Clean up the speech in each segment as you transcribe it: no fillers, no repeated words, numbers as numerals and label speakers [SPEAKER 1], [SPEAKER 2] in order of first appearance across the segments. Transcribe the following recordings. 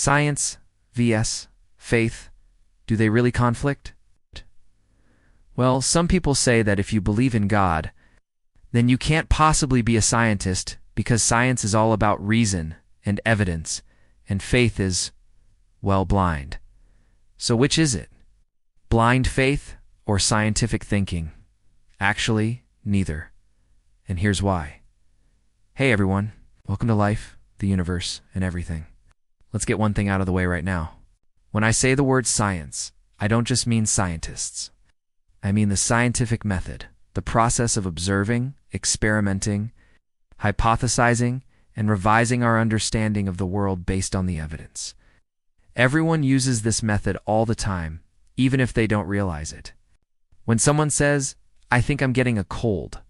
[SPEAKER 1] Science vs. faith, do they really conflict? Well, some people say that if you believe in God, then you can't possibly be a scientist because science is all about reason and evidence, and faith is, well, blind. So which is it? Blind faith or scientific thinking? Actually, neither. And here's why. Hey everyone, welcome to life, the universe, and everything. Let's get one thing out of the way right now. When I say the word science, I don't just mean scientists. I mean the scientific method, the process of observing, experimenting, hypothesizing, and revising our understanding of the world based on the evidence. Everyone uses this method all the time, even if they don't realize it. When someone says, "I think I'm getting a cold,"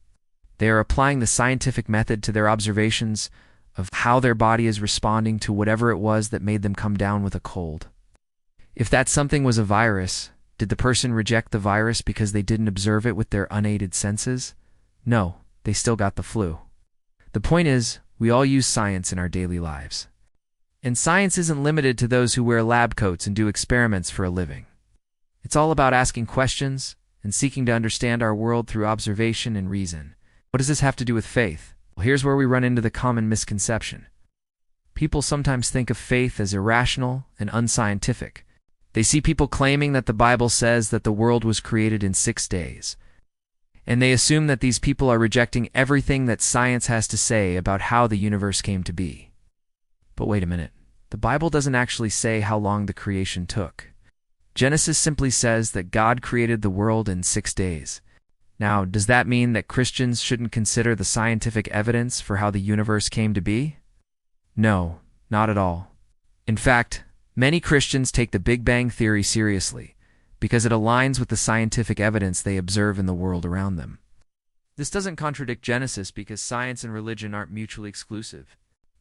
[SPEAKER 1] they are applying the scientific method to their observations of how their body is responding to whatever it was that made them come down with a cold. If that something was a virus, did the person reject the virus because they didn't observe it with their unaided senses? No, they still got the flu. The point is, we all use science in our daily lives. And science isn't limited to those who wear lab coats and do experiments for a living. It's all about asking questions and seeking to understand our world through observation and reason. What does this have to do with faith? Well, here's where we run into the common misconception. People sometimes think of faith as irrational and unscientific. They see people claiming that the Bible says that the world was created in 6 days. And they assume that these people are rejecting everything that science has to say about how the universe came to be. But wait a minute. The Bible doesn't actually say how long the creation took. Genesis simply says that God created the world in 6 days. Now, does that mean that Christians shouldn't consider the scientific evidence for how the universe came to be? No, not at all. In fact, many Christians take the Big Bang Theory seriously because it aligns with the scientific evidence they observe in the world around them. This doesn't contradict Genesis because science and religion aren't mutually exclusive.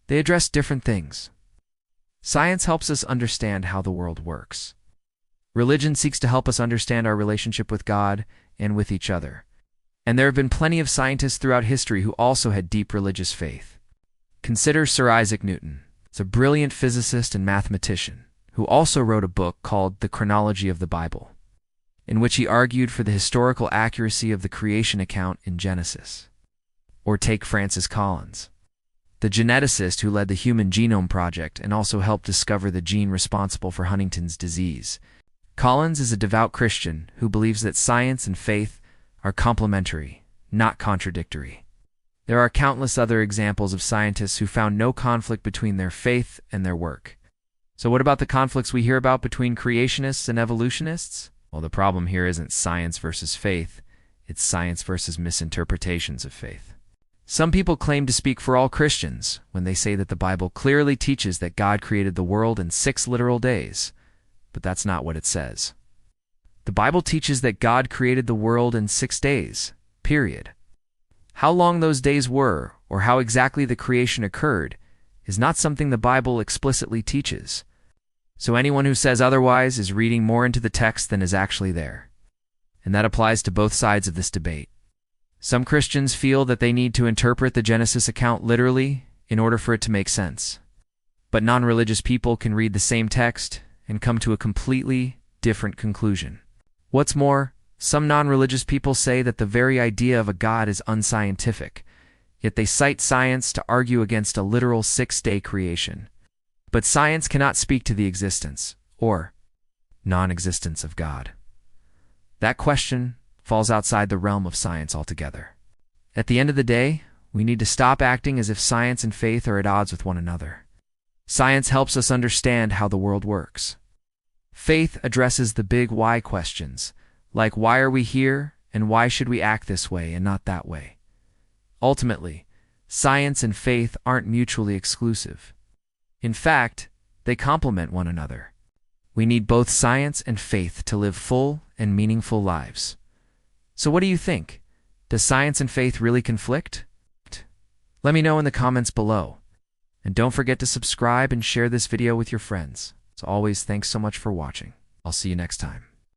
[SPEAKER 1] They address different things. Science helps us understand how the world works. Religion seeks to help us understand our relationship with God and with each other. And there have been plenty of scientists throughout history who also had deep religious faith. Consider Sir Isaac Newton. He's a brilliant physicist and mathematician who also wrote a book called The Chronology of the Bible, in which he argued for the historical accuracy of the creation account in Genesis. Or take Francis Collins, the geneticist who led the Human Genome Project and also helped discover the gene responsible for Huntington's disease. Collins is a devout Christian who believes that science and faith are complementary, not contradictory. There are countless other examples of scientists who found no conflict between their faith and their work. So what about the conflicts we hear about between creationists and evolutionists? Well, the problem here isn't science versus faith, it's science versus misinterpretations of faith. Some people claim to speak for all Christians when they say that the Bible clearly teaches that God created the world in 6 literal days, but that's not what it says. The Bible teaches that God created the world in 6 days, period. How long those days were, or how exactly the creation occurred, is not something the Bible explicitly teaches. So anyone who says otherwise is reading more into the text than is actually there. And that applies to both sides of this debate. Some Christians feel that they need to interpret the Genesis account literally in order for it to make sense. But non-religious people can read the same text and come to a completely different conclusion. What's more, some non-religious people say that the very idea of a God is unscientific, yet they cite science to argue against a literal 6-day creation. But science cannot speak to the existence, or non-existence of God. That question falls outside the realm of science altogether. At the end of the day, we need to stop acting as if science and faith are at odds with one another. Science helps us understand how the world works. Faith addresses the big why questions, like why are we here and why should we act this way and not that way. Ultimately, science and faith aren't mutually exclusive. In fact, they complement one another. We need both science and faith to live full and meaningful lives. So what do you think? Does science and faith really conflict? Let me know in the comments below. And don't forget to subscribe and share this video with your friends. As always, thanks so much for watching. I'll see you next time.